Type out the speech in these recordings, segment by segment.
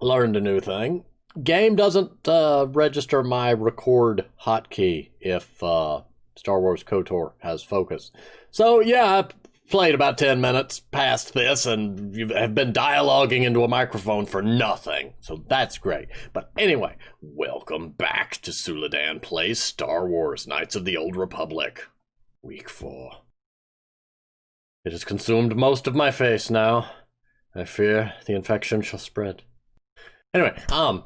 Learned a new thing. Game doesn't register my record hotkey if Star Wars KOTOR has focus. So yeah, I played about 10 minutes past this and you have been dialoguing into a microphone for nothing. So that's great. But anyway, welcome back to Suladan Plays Star Wars Knights of the Old Republic. Week 4. It has consumed most of my face now. I fear the infection shall spread. Anyway, how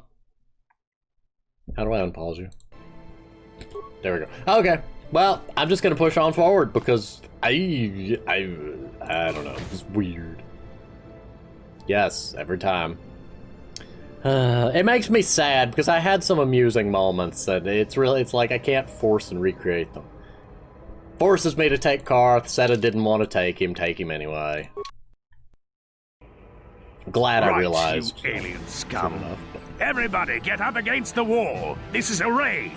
do I unpause you? There we go. Okay, well, I'm just gonna push on forward because I don't know, it's weird. Yes, every time. It makes me sad because I had some amusing moments that it's like I can't force and recreate them. Forces me to take Karth, said I didn't want to take him anyway. Glad I realized. You alien scum. Everybody get up against the wall. This is a raid.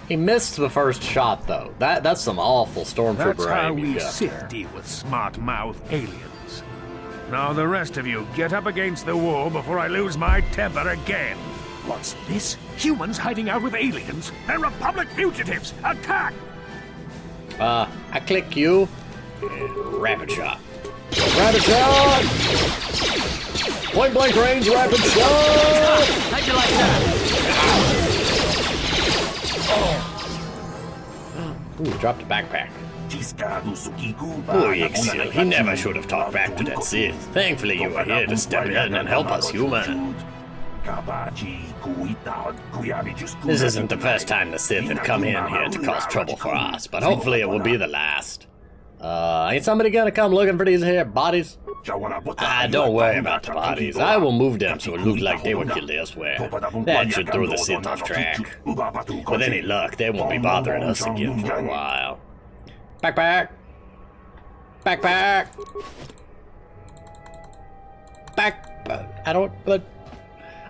He missed the first shot though. That's some awful stormtrooper That's how aim you we got sit there. deal with smart-mouth aliens. Now the rest of you get up against the wall before I lose my temper again. What's this? Humans hiding out with aliens? They're Republic fugitives! Attack! I click you. Rapid shot. Rapid shot! Point blank range, rapid shot! How'd you like that? Ooh, dropped a backpack. Poor Yixil, he never should have talked back to that Sith. Thankfully you are here to step in and help us human. This isn't the first time the Sith have come in here to cause trouble for us, but hopefully it will be the last. Ain't somebody gonna come looking for these here bodies? Don't worry about the bodies. I will move them so it looks like they were killed elsewhere. That should throw the Sith off track. With any luck, they won't be bothering us again for a while. Backpack! Backpack!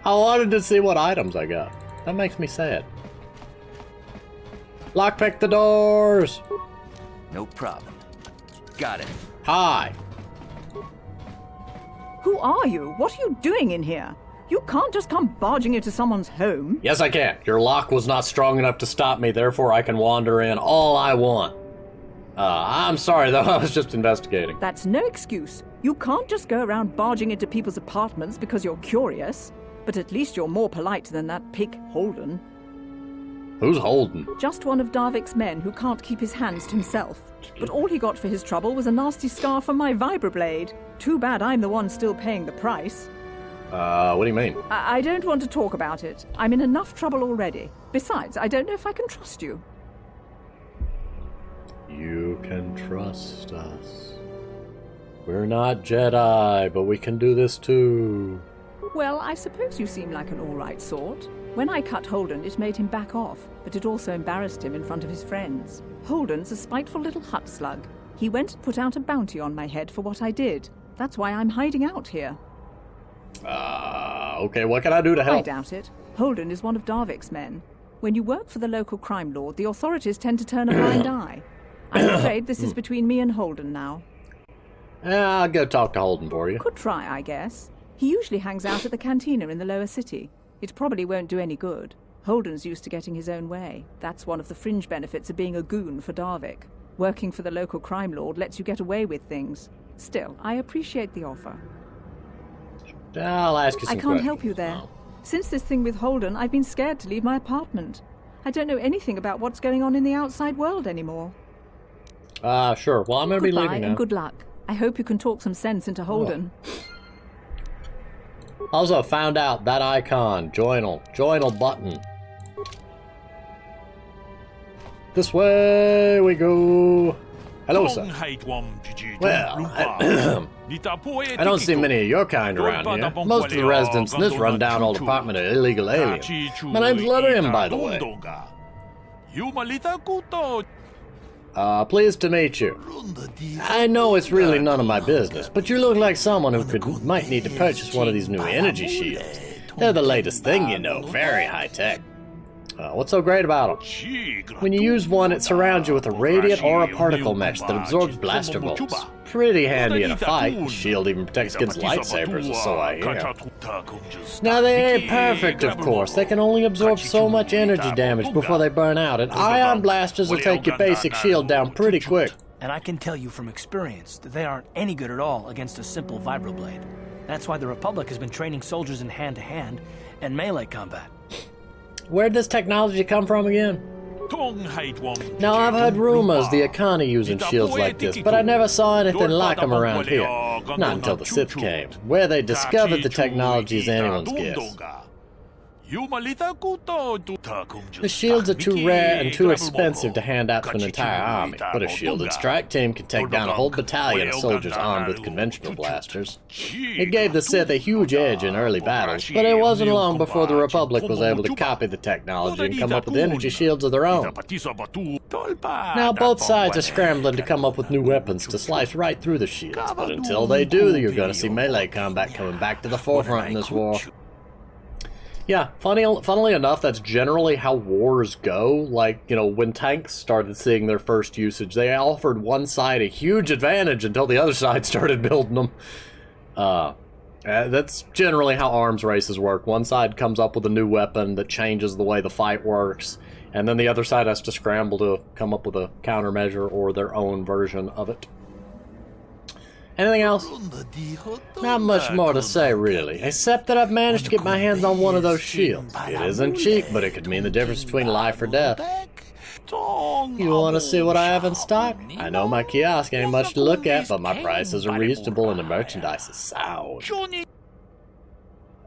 I wanted to see what items I got. That makes me sad. Lockpick the doors! No problem. Got it. Hi! Who are you? What are you doing in here? You can't just come barging into someone's home. Yes, I can. Your lock was not strong enough to stop me, therefore I can wander in all I want. I'm sorry, though. I was just investigating. That's no excuse. You can't just go around barging into people's apartments because you're curious. But at least you're more polite than that pig Holden. Who's Holden? Just one of Darvik's men who can't keep his hands to himself. But all he got for his trouble was a nasty scar from my vibroblade. Too bad I'm the one still paying the price. What do you mean? I don't want to talk about it. I'm in enough trouble already. Besides, I don't know if I can trust you. You can trust us. We're not Jedi, but we can do this too. Well, I suppose you seem like an all-right sort. When I cut Holden, it made him back off, but it also embarrassed him in front of his friends. Holden's a spiteful little hut slug. He went and put out a bounty on my head for what I did. That's why I'm hiding out here. Okay, what can I do to help? I doubt it. Holden is one of Darvik's men. When you work for the local crime lord, the authorities tend to turn a blind eye. I'm afraid this is between me and Holden now. I'll go talk to Holden for you. Could try, I guess. He usually hangs out at the Cantina in the lower city. It probably won't do any good. Holden's used to getting his own way. That's one of the fringe benefits of being a goon for Darvik. Working for the local crime lord lets you get away with things. Still, I appreciate the offer. I'll ask you some I can't help you there. Since this thing with Holden, I've been scared to leave my apartment. I don't know anything about what's going on in the outside world anymore. Sure. Well, I'm going to be leaving now. And good luck. I hope you can talk some sense into Holden. Also found out that icon, joinal button. This way we go. Hello, sir. Well, I don't see many of your kind around here. Most of the residents in this rundown old apartment are illegal aliens. My name's Letterim, by the way. Pleased to meet you. I know it's really none of my business, but you look like someone who might need to purchase one of these new energy shields. They're the latest thing, you know, very high tech. What's so great about them? When you use one, it surrounds you with a radiant aura particle mesh that absorbs blaster bolts. Pretty handy in a fight. The shield even protects against lightsabers, or so I hear. Now, they ain't perfect, of course. They can only absorb so much energy damage before they burn out, and ion blasters will take your basic shield down pretty quick. And I can tell you from experience that they aren't any good at all against a simple vibroblade. That's why the Republic has been training soldiers in hand-to-hand and melee combat. Where'd this technology come from again? Now, I've heard rumors the Akani using shields like this, but I never saw anything like them around here. Not until the Sith came. Where they discovered the technology is anyone's guess. The shields are too rare and too expensive to hand out to an entire army, but a shielded strike team can take down a whole battalion of soldiers armed with conventional blasters. It gave the Sith a huge edge in early battles, but it wasn't long before the Republic was able to copy the technology and come up with energy shields of their own. Now both sides are scrambling to come up with new weapons to slice right through the shields, but until they do, you're going to see melee combat coming back to the forefront in this war. Yeah, funnily enough, that's generally how wars go. Like, you know, when tanks started seeing their first usage, they offered one side a huge advantage until the other side started building them. That's generally how arms races work. One side comes up with a new weapon that changes the way the fight works, and then the other side has to scramble to come up with a countermeasure or their own version of it. Anything else? Not much more to say, really, except that I've managed to get my hands on one of those shields. It isn't cheap, but it could mean the difference between life or death. You want to see what I have in stock? I know my kiosk ain't much to look at, but my prices are reasonable and the merchandise is sound.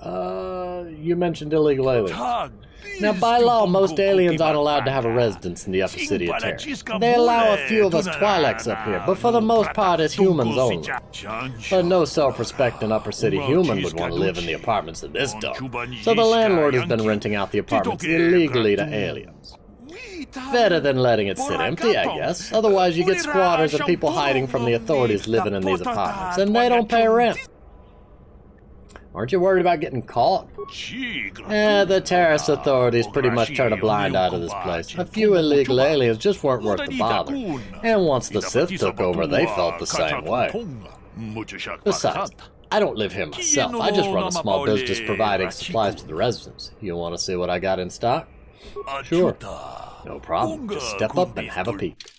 You mentioned illegal aliens. Now, by law, most aliens aren't allowed to have a residence in the upper city of Terra. They allow a few of us Twi'leks up here, but for the most part, it's humans only. But no self-respecting upper city human would want to live in the apartments of this dump, so the landlord has been renting out the apartments illegally to aliens. Better than letting it sit empty, I guess. Otherwise, you get squatters and people hiding from the authorities living in these apartments, and they don't pay rent. Aren't you worried about getting caught? The terrorist authorities pretty much turned a blind eye to this place. A few illegal aliens just weren't worth the bother. And once the Sith took over, they felt the same way. Besides, I don't live here myself. I just run a small business providing supplies to the residents. You want to see what I got in stock? Sure. No problem. Just step up and have a peek.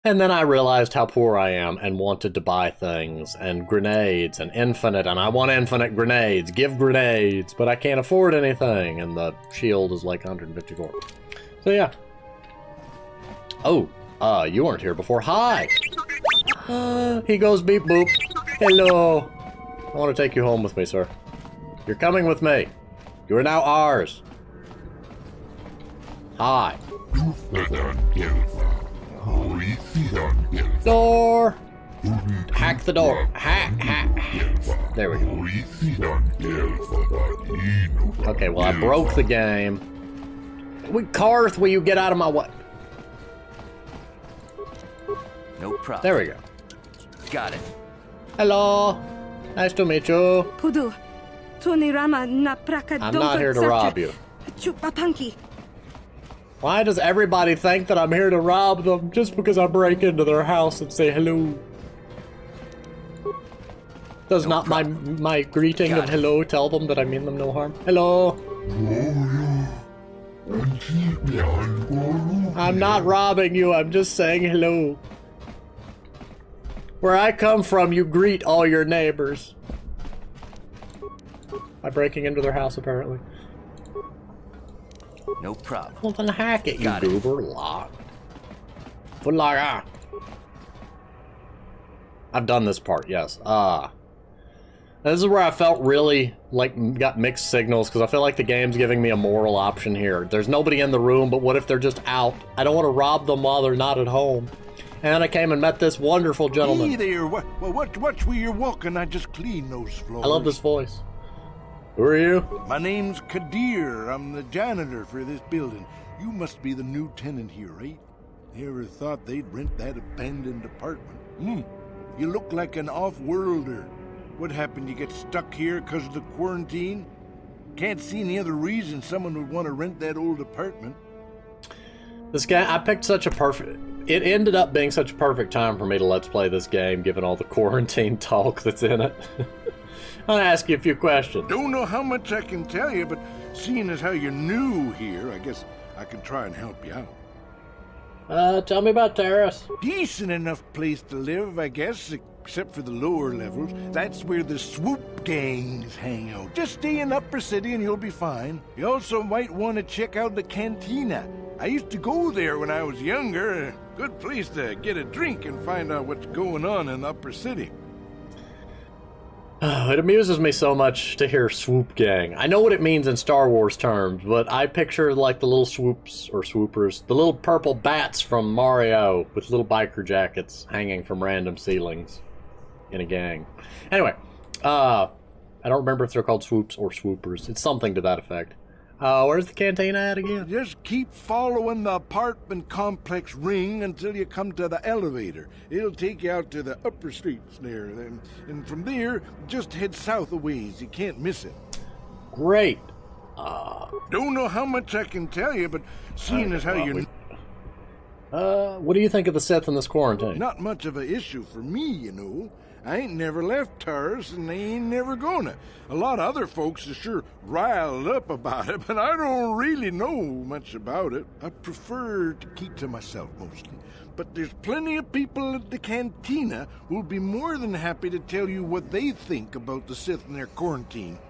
And then I realized how poor I am and wanted to buy things, and grenades, and infinite, and I want infinite grenades. Give grenades, but I can't afford anything, and the shield is like 154. So yeah. Oh, you weren't here before. Hi! He goes beep boop. Hello. I want to take you home with me, sir. You're coming with me. You are now ours. Hi. Door! Hack the door. Hack. There we go. Okay, well, I broke the game. Karth, will you get out of my way? No problem. There we go. Got it. Hello. Nice to meet you. I'm not here to rob you. Why does everybody think that I'm here to rob them just because I break into their house and say hello? Does not my greeting of hello tell them that I mean them no harm? Hello? I'm not robbing you, I'm just saying hello. Where I come from, you greet all your neighbors. By breaking into their house, apparently. No problem. Well, then hack it, you goober. Locked. Put lock on. I've done this part, yes. This is where I felt really, like, got mixed signals, because I feel like the game's giving me a moral option here. There's nobody in the room, but what if they're just out? I don't want to rob them while they're not at home. And I came and met this wonderful gentleman. Hey there, watch where you're walking. I just cleaned those floors. I love this voice. Who are you? My name's Kadir. I'm the janitor for this building. You must be the new tenant here, right? You ever thought they'd rent that abandoned apartment? You look like an off-worlder. What happened? You get stuck here because of the quarantine? Can't see any other reason someone would want to rent that old apartment. This game, I picked such a perfect... It ended up being such a perfect time for me to let's play this game, given all the quarantine talk that's in it. I'll ask you a few questions. Don't know how much I can tell you, but seeing as how you're new here, I guess I can try and help you out. Tell me about Terrace. Decent enough place to live, I guess, except for the lower levels. That's where the swoop gangs hang out. Just stay in Upper City and you'll be fine. You also might want to check out the Cantina. I used to go there when I was younger. A good place to get a drink and find out what's going on in Upper City. It amuses me so much to hear swoop gang. I know what it means in Star Wars terms, but I picture like the little swoops or swoopers, the little purple bats from Mario with little biker jackets hanging from random ceilings in a gang. Anyway, I don't remember if they're called swoops or swoopers. It's something to that effect. Where's the cantina at again? Just keep following the apartment complex ring until you come to the elevator. It'll take you out to the upper streets there. And from there, just head south a ways. You can't miss it. Great. Don't know how much I can tell you, but seeing as how you're... What do you think of the Sith in this quarantine? Not much of an issue for me, you know. I ain't never left Taurus, and they ain't never gonna. A lot of other folks are sure riled up about it, but I don't really know much about it. I prefer to keep to myself mostly. But there's plenty of people at the Cantina who'll be more than happy to tell you what they think about the Sith and their quarantine.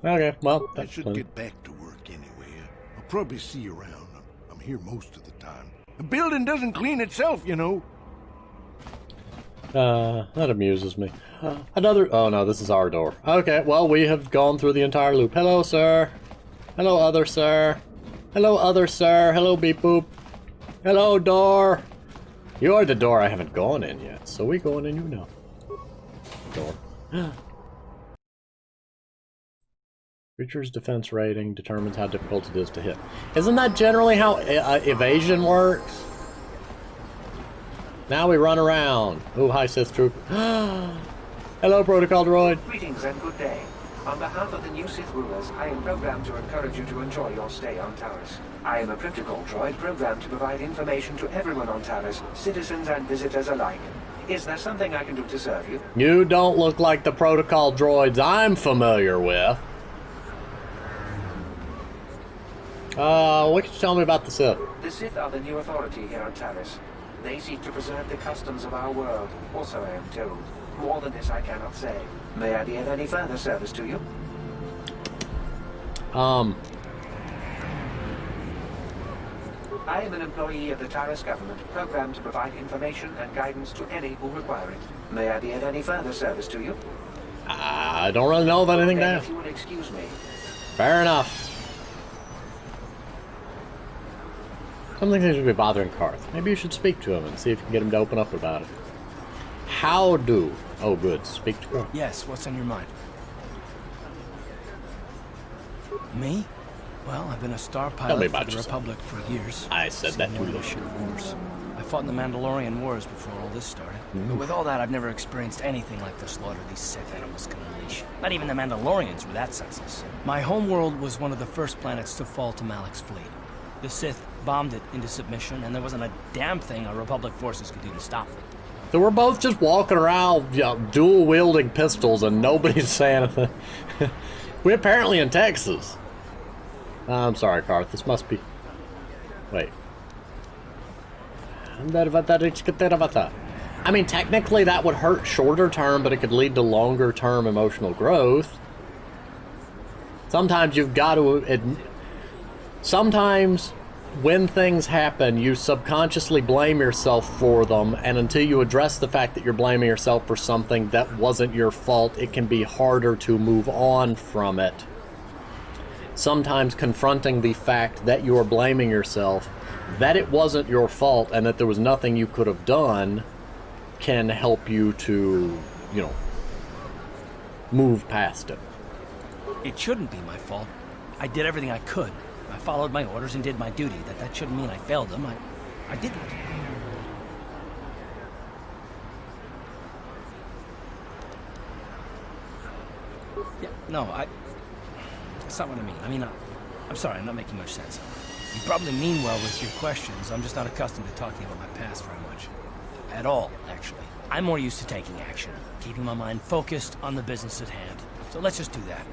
Okay, well, I that's should plenty. get back to work anyway. I'll probably see you around. I'm here most of the time. The building doesn't clean itself, you know. That amuses me. Another... Oh, no, this is our door. Okay, well, we have gone through the entire loop. Hello, sir. Hello, other sir. Hello, other sir. Hello, beep boop. Hello, door. You're the door I haven't gone in yet, so we going in you now. Door. Creature's defense rating determines how difficult it is to hit. Isn't that generally how evasion works? Now we run around. Oh, hi, Sith Troop. Hello, Protocol Droid. Greetings and good day. On behalf of the new Sith rulers, I am programmed to encourage you to enjoy your stay on Taurus. I am a protocol droid programmed to provide information to everyone on Taurus, citizens and visitors alike. Is there something I can do to serve you? You don't look like the Protocol Droids I'm familiar with. What can you tell me about the Sith? The Sith are the new authority here on Taurus. They seek to preserve the customs of our world, also I am told. More than this I cannot say. May I be of any further service to you? I am an employee of the Taurus government, programmed to provide information and guidance to any who require it. May I be of any further service to you? I don't really know of anything Then now. if you would excuse me. Fair enough. Something seems to be bothering Karth. Maybe you should speak to him and see if you can get him to open up about it. How do? Oh, good. Speak to Karth. Yes, what's on your mind? Me? Well, I've been a star me pilot about for the yourself. Republic for years. I said that Seen too. more shit wars. I fought in the Mandalorian Wars before all this started. But with all that, I've never experienced anything like the slaughter these Sith animals can unleash. Not even the Mandalorians were that senseless. My homeworld was one of the first planets to fall to Malak's fleet. The Sith bombed it into submission, and there wasn't a damn thing our Republic forces could do to stop them. So we're both just walking around, dual-wielding pistols, and nobody's saying anything. We're apparently in Texas. I'm sorry, Karth. This must be... Wait. I mean, technically that would hurt shorter term, but it could lead to longer term emotional growth. Sometimes you've got to... Sometimes when things happen, you subconsciously blame yourself for them, and until you address the fact that you're blaming yourself for something that wasn't your fault, it can be harder to move on from it. Sometimes confronting the fact that you are blaming yourself, that it wasn't your fault, and that there was nothing you could have done, can help you to, move past it. It shouldn't be my fault. I did everything I could. I followed my orders and did my duty. That shouldn't mean I failed them. I didn't. Yeah, no, that's not what I mean. I'm sorry, I'm not making much sense. You probably mean well with your questions. I'm just not accustomed to talking about my past very much. At all, actually. I'm more used to taking action, keeping my mind focused on the business at hand. So let's just do that.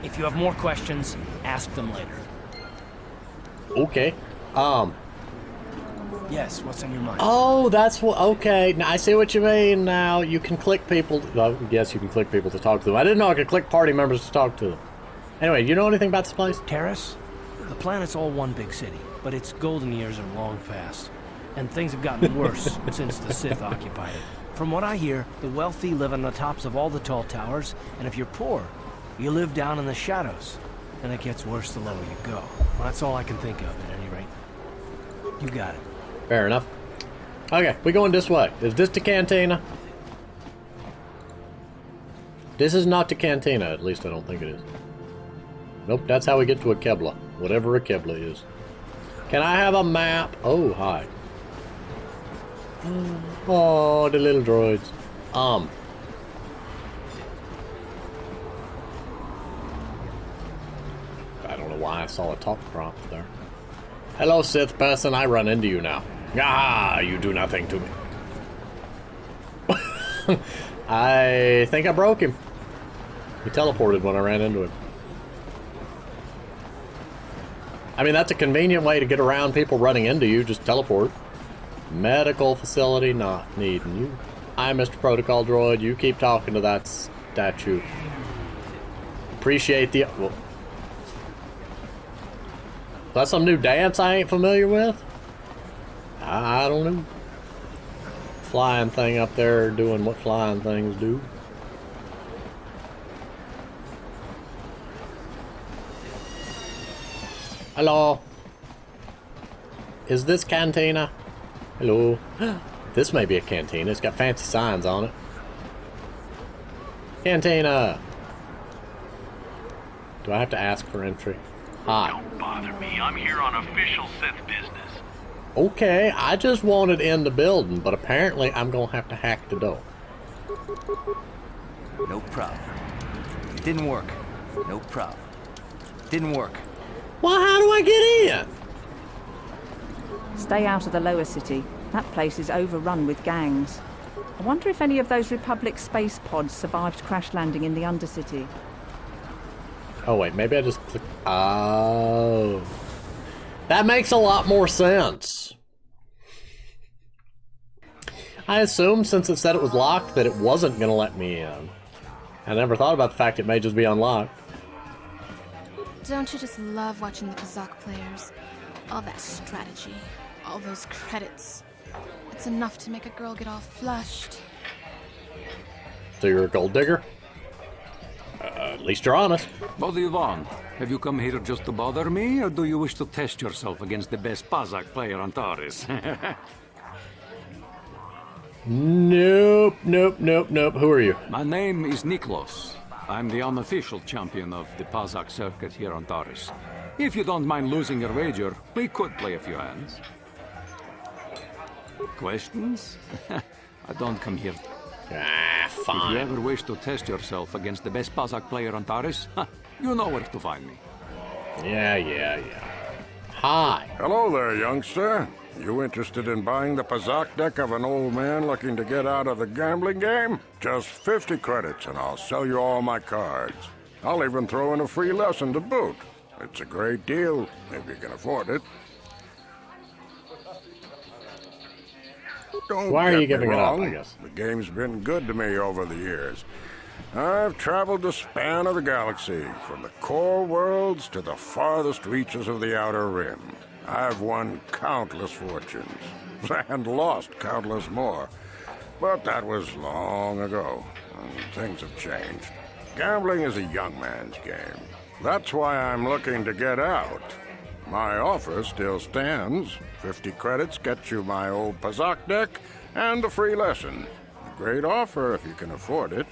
If you have more questions, ask them later. Okay. Yes, what's on your mind? Oh, that's what. Okay, now I see what you mean. Now you can click people. Well, yes, you can click people to talk to them. I didn't know I could click party members to talk to them. Anyway, you know anything about this place? Terrace? The planet's all one big city, but its golden years are long past. And things have gotten worse since the Sith occupied it. From what I hear, the wealthy live on the tops of all the tall towers, and if you're poor, you live down in the shadows. And it gets worse the lower you go. Well, that's all I can think of, at any rate. You got it. Fair enough. Okay, we're going this way. Is this the Cantina? This is not the Cantina, at least I don't think it is. Nope, that's how we get to a Kebla. Whatever a Kebla is. Can I have a map? Oh, hi. Oh, the little droids. I don't know why I saw a talk prompt there. Hello, Sith person. I run into you now. Ah, you do nothing to me. I think I broke him. He teleported when I ran into him. I mean, that's a convenient way to get around people running into you. Just teleport. Medical facility not needing you. Hi, Mr. Protocol Droid. You keep talking to that statue. Appreciate the... Well, that's some new dance I ain't familiar with? I don't know. Flying thing up there doing what flying things do. Hello. Is this Cantina? Hello. This may be a cantina. It's got fancy signs on it. Cantina. Do I have to ask for entry? Hi. Don't bother me. I'm here on official Sith business. Okay, I just wanted in the building, but apparently I'm gonna have to hack the door. No problem. It didn't work. No problem. Didn't work. Well, how do I get in? Stay out of the lower city. That place is overrun with gangs. I wonder if any of those Republic space pods survived crash landing in the Undercity. Oh, wait, maybe I just click. Oh. That makes a lot more sense. I assumed since it said it was locked that it wasn't going to let me in. I never thought about the fact it may just be unlocked. Don't you just love watching the Kazakh players? All that strategy, all those credits. It's enough to make a girl get all flushed. So you're a gold digger? At least you're honest. What do you want? Have you come here just to bother me, or do you wish to test yourself against the best Pazak player on Taris? Nope, nope, nope, nope. Who are you? My name is Niklos. I'm the unofficial champion of the Pazak circuit here on Taris. If you don't mind losing your wager, we could play a few hands. Questions? I don't come here. Ah, fine. If you ever wish to test yourself against the best Pazak player on Taris, you know where to find me. Yeah. Hi. Hello there, youngster. You interested in buying the Pazak deck of an old man looking to get out of the gambling game? Just 50 credits and I'll sell you all my cards. I'll even throw in a free lesson to boot. It's a great deal, if you can afford it. Don't Why are you get me giving it up, wrong. I guess? The game's been good to me over the years. I've traveled the span of the galaxy, from the core worlds to the farthest reaches of the Outer Rim. I've won countless fortunes, and lost countless more. But that was long ago, and things have changed. Gambling is a young man's game. That's why I'm looking to get out. My offer still stands. 50 credits gets you my old Pazak deck and a free lesson. A great offer if you can afford it.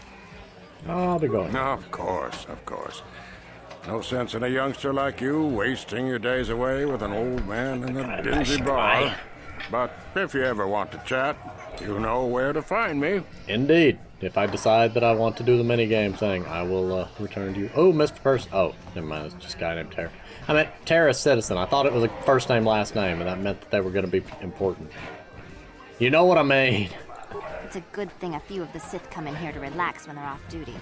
I'll be going. Of course. No sense in a youngster like you wasting your days away with an old man in a dingy bar. But if you ever want to chat, you know where to find me. Indeed. If I decide that I want to do the minigame thing, I will return to you. Oh, Mr. Person. Oh, never mind. It's just a guy named Tara. I meant Tara Citizen. I thought it was a first name, last name, and that meant that they were going to be important. You know what I mean. It's a good thing a few of the Sith come in here to relax when they're off duty.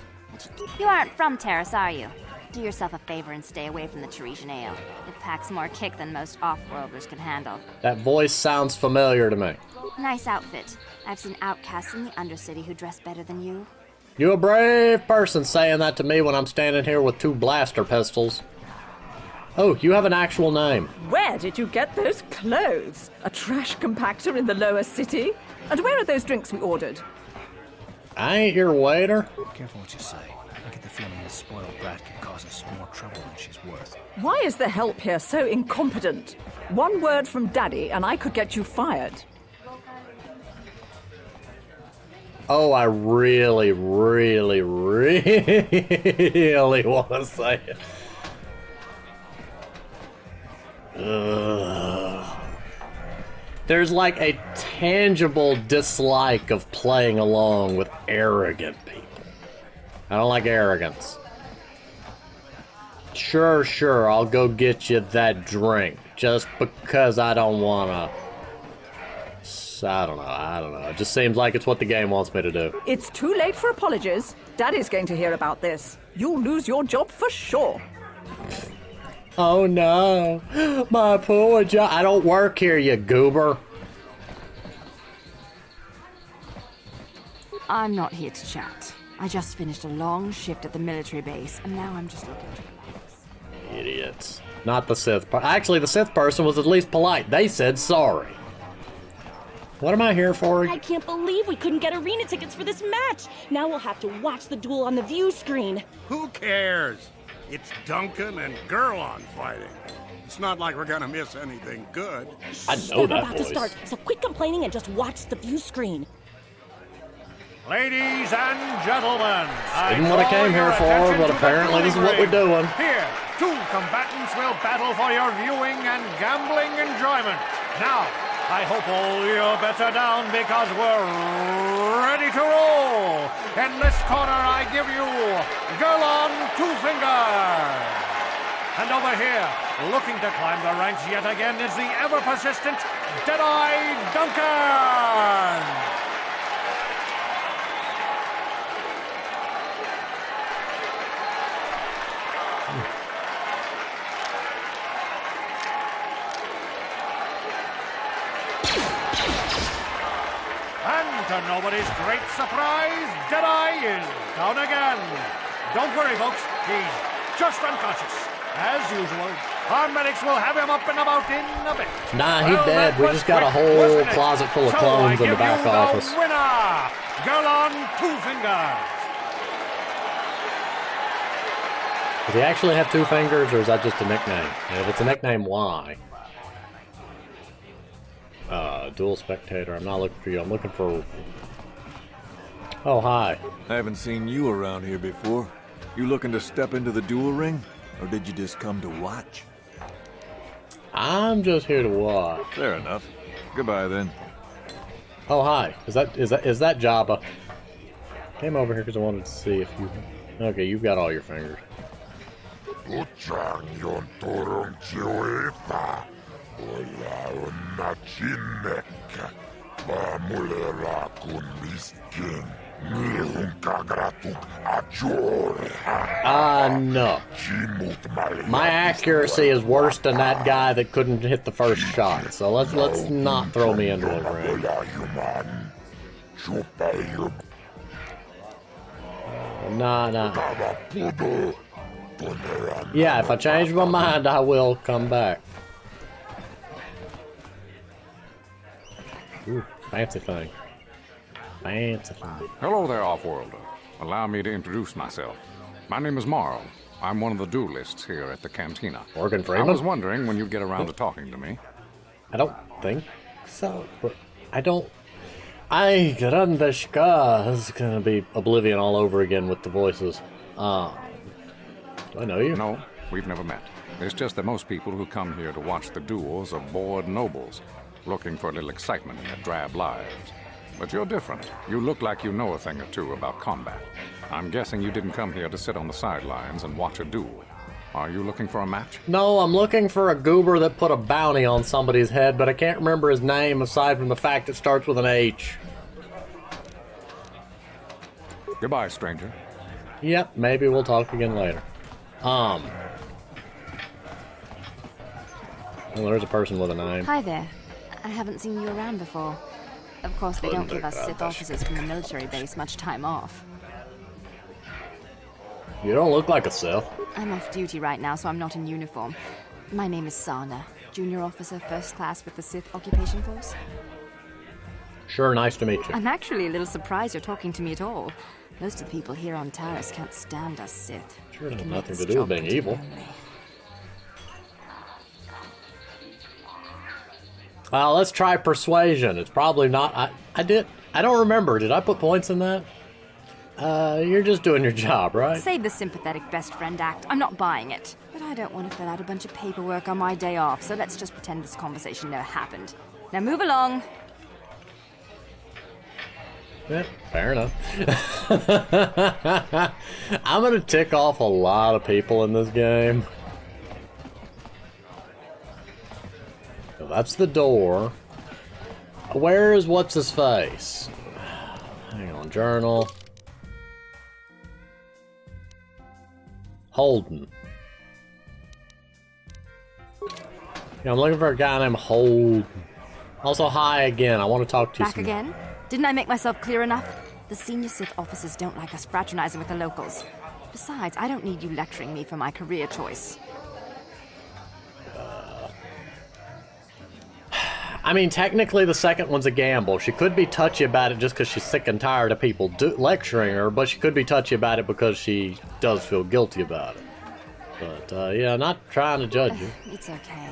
You aren't from Terrace, are you? Do yourself a favor and stay away from the Teresian ale. It packs more kick than most off-worlders can handle. That voice sounds familiar to me. Nice outfit. I've seen outcasts in the Undercity who dress better than you. You a brave person saying that to me when I'm standing here with 2 blaster pistols. Oh, you have an actual name. Where did you get those clothes? A trash compactor in the lower city? And where are those drinks we ordered? I ain't your waiter. Careful what you say. I get the feeling this spoiled brat can cause us more trouble than she's worth. Why is the help here so incompetent? One word from Daddy and I could get you fired. Oh, I really, really, really want to say it. There's like a tangible dislike of playing along with arrogant people. I don't like arrogance. Sure, I'll go get you that drink just because I don't want to. I don't know. It just seems like it's what the game wants me to do. It's too late for apologies. Daddy's going to hear about this. You'll lose your job for sure. Oh no, my poor job. I don't work here, you goober. I'm not here to chat. I just finished a long shift at the military base, and now I'm just looking to relax. Idiots. Not the Sith. Actually, the Sith person was at least polite. They said sorry. What am I here for? I can't believe we couldn't get arena tickets for this match. Now we'll have to watch the duel on the view screen. Who cares? It's Duncan and Gurlon fighting. It's not like we're gonna miss anything good. I know that We're about voice. to start, so quit complaining and just watch the view screen. Ladies and gentlemen, Isn't what I came here for, but apparently this is what we're doing. Here, 2 combatants will battle for your viewing and gambling enjoyment. Now, I hope all your bets are down because we're ready to roll. In this corner, I give you Gurlon 2 Fingers. And over here, looking to climb the ranks yet again, is the ever-persistent Deadeye Duncan. And to nobody's great surprise, Deadeye is down again. Don't worry, folks. He's just unconscious. As usual, our medics will have him up and about in a bit. Nah, he's dead. We just got a whole closet full of clones in the back office. The winner, Gurlon 2 Fingers. Does he actually have 2 fingers, or is that just a nickname? And if it's a nickname, why? Dual spectator. I'm not looking for you. I'm looking for... Oh, hi. I haven't seen you around here before. You looking to step into the duel ring? Or did you just come to watch? I'm just here to watch. Fair enough. Goodbye, then. Oh, hi. Is that Jabba? Came over here because I wanted to see if you... Okay, you've got all your fingers. No. My accuracy is worse than that guy that couldn't hit the first shot. So let's not throw me into a ring. Nah. Yeah, if I change my mind, I will come back. Ooh, fancy thing. Fancy thing. Hello there, Offworlder. Allow me to introduce myself. My name is Marl. I'm one of the duelists here at the Cantina. Morgan I Freeman? was wondering when you'd get around to talking to me. I don't think so. I don't... I Grandeshka is gonna be Oblivion all over again with the voices. Do I know you? No, we've never met. It's just that most people who come here to watch the duels are bored nobles. looking for a little excitement in their drab lives. But you're different. You look like you know a thing or two about combat. I'm guessing you didn't come here to sit on the sidelines and watch a duel. Are you looking for a match? No, I'm looking for a goober that put a bounty on somebody's head, but I can't remember his name aside from the fact it starts with an H. Goodbye, stranger. Yep, maybe we'll talk again later. Well, there's a person with a name. Hi there. I haven't seen you around before. Of course, they don't give us Sith officers from the military base much time off. You don't look like a Sith. I'm off duty right now, so I'm not in uniform. My name is Sana, junior officer, first class with the Sith Occupation Force. Sure, nice to meet you. I'm actually a little surprised you're talking to me at all. Most of the people here on Taris can't stand us Sith. Sure, it has nothing to do with being evil. Well, let's try persuasion. It's probably not. I don't remember. Did I put points in that? You're just doing your job, right? Save the sympathetic best friend act. I'm not buying it. But I don't want to fill out a bunch of paperwork on my day off, so let's just pretend this conversation never happened. Now move along. Yeah, fair enough. I'm gonna tick off a lot of people in this game. So that's the door. Where is what's his face? Hang on, journal. Holden. Yeah, I'm looking for a guy named Holden. Also, hi again. I want to talk to you. Back again? Didn't I make myself clear enough? The senior Sith officers don't like us fraternizing with the locals. Besides, I don't need you lecturing me for my career choice. I mean, technically the second one's a gamble. She could be touchy about it just because she's sick and tired of people lecturing her, but she could be touchy about it because she does feel guilty about it. But, yeah, not trying to judge you. It's okay.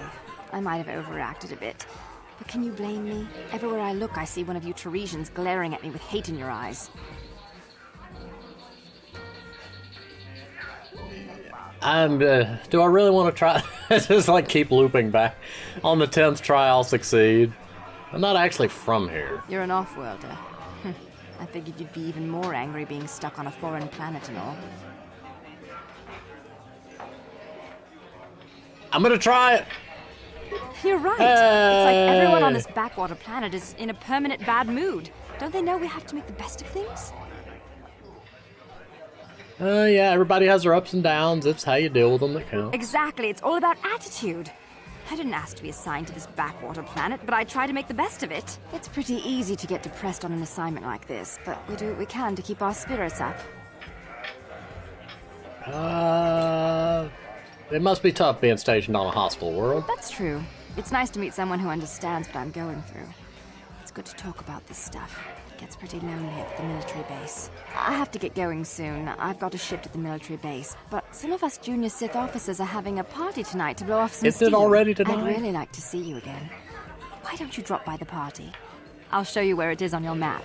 I might have overreacted a bit. But can you blame me? Everywhere I look, I see one of you Teresians glaring at me with hate in your eyes. And, do I really want to try? Just like keep looping back. On the 10th try, I'll succeed. I'm not actually from here. You're an off-worlder. I figured you'd be even more angry being stuck on a foreign planet and all. I'm gonna try it! You're right. Hey. It's like everyone on this backwater planet is in a permanent bad mood. Don't they know we have to make the best of things? Yeah, everybody has their ups and downs. It's how you deal with them that counts. Exactly. It's all about attitude. I didn't ask to be assigned to this backwater planet, but I try to make the best of it. It's pretty easy to get depressed on an assignment like this, but we do what we can to keep our spirits up. It must be tough being stationed on a hostile world. That's true. It's nice to meet someone who understands what I'm going through. It's good to talk about this stuff. It gets pretty lonely at the military base. I have to get going soon. I've got a shift at the military base. But some of us junior Sith officers are having a party tonight to blow off some steam. Is it already tonight? I'd really like to see you again. Why don't you drop by the party? I'll show you where it is on your map.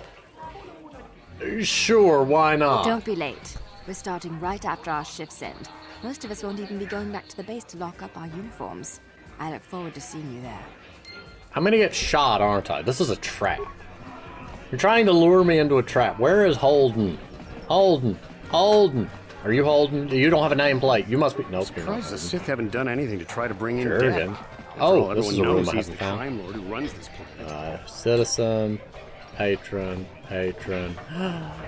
Sure, why not? Don't be late. We're starting right after our shifts end. Most of us won't even be going back to the base to lock up our uniforms. I look forward to seeing you there. I'm gonna get shot, aren't I? This is a trap. You're trying to lure me into a trap. Where is Holden? Holden. Holden. Are you Holden? You don't have a nameplate. You must be. Nope. Surprised the Sith haven't done anything to try to bring in Sure, death. again. After Oh, all, this is a everyone room knows I he's the haven't found. crime lord who runs this planet. Citizen, patron, patron.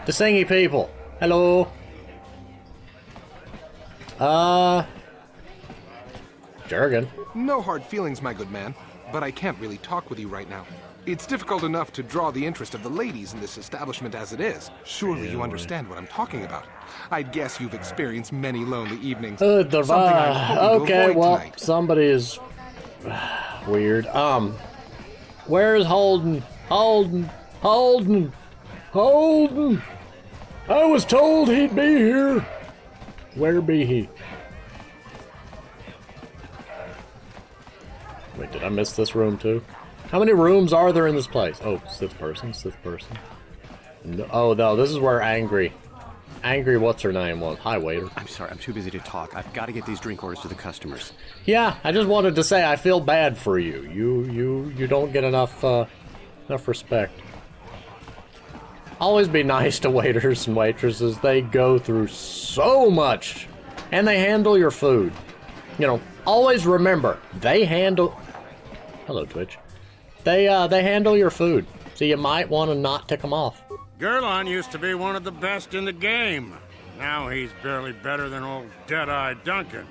The singy people. Hello. Jurgen. No hard feelings, my good man, but I can't really talk with you right now. It's difficult enough to draw the interest of the ladies in this establishment as it is. Surely you understand what I'm talking about. I'd guess you've experienced many lonely evenings. Something I'm hoping to Okay, avoid well, tonight. somebody is weird. Where's Holden? Holden. Holden. Holden. I was told he'd be here. Where be he? Wait, did I miss this room too? How many rooms are there in this place? Oh, Sith person, Sith person. No, oh no, this is where Angry angry what's-her-name was. Hi, waiter. I'm sorry, I'm too busy to talk. I've got to get these drink orders to the customers. Yeah, I just wanted to say I feel bad for you. You don't get enough respect. Always be nice to waiters and waitresses. They go through so much, and they handle your food. You know, always remember, they handle... Hello, Twitch. They handle your food, so you might want to not tick them off. Gerlon used to be one of the best in the game. Now he's barely better than old Deadeye Duncan.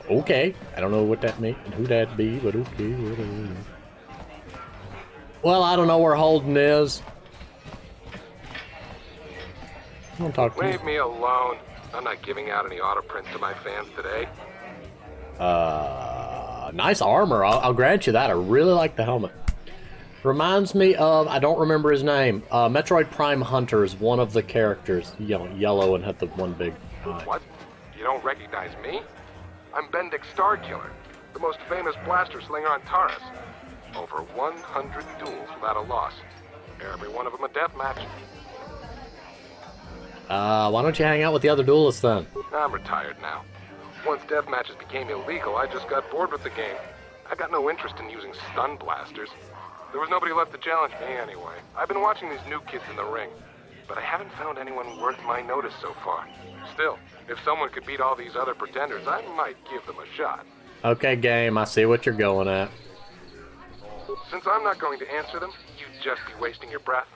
Okay, I don't know what that means, who that be, but okay, whatever. Well, I don't know where Holden is. I don't talk to Leave me alone. I'm not giving out any auto prints to my fans today. Nice armor. I'll grant you that. I really like the helmet. Reminds me of, I don't remember his name. Metroid Prime Hunter is one of the characters. Yellow and had the one big eye. What? You don't recognize me? I'm Bendick Starkiller, the most famous blaster slinger on Taurus. Over 100 duels without a loss. Every one of them a death match. Why don't you hang out with the other duelists then? I'm retired now. Once death matches became illegal, I just got bored with the game. I got no interest in using stun blasters. There was nobody left to challenge me anyway. I've been watching these new kids in the ring, but I haven't found anyone worth my notice so far. Still, if someone could beat all these other pretenders, I might give them a shot. Okay, game, I see what you're going at. Since I'm not going to answer them, you'd just be wasting your breath.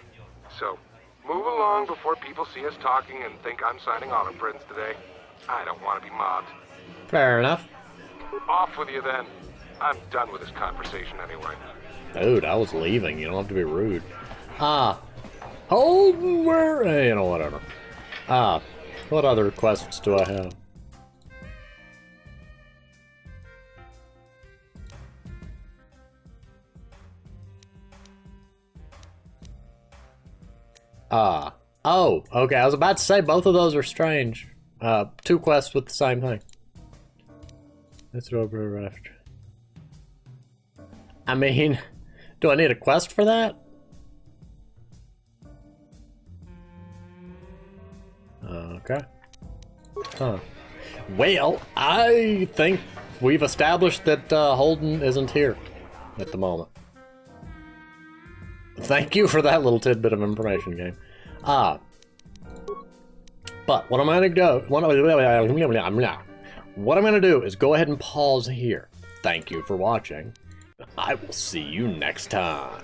So, move along before people see us talking and think I'm signing auto prints today. I don't want to be mobbed. Fair enough. Off with you then. I'm done with this conversation anyway. Dude, I was leaving. You don't have to be rude. Holden, where? You know, whatever. What other quests do I have? Oh, okay. I was about to say both of those are strange. Two quests with the same thing. That's over after. I mean, do I need a quest for that? Okay. Huh. Well, I think we've established that Holden isn't here at the moment. Thank you for that little tidbit of information, game. But what I'm gonna do, what I'm gonna do is go ahead and pause here. Thank you for watching. I will see you next time.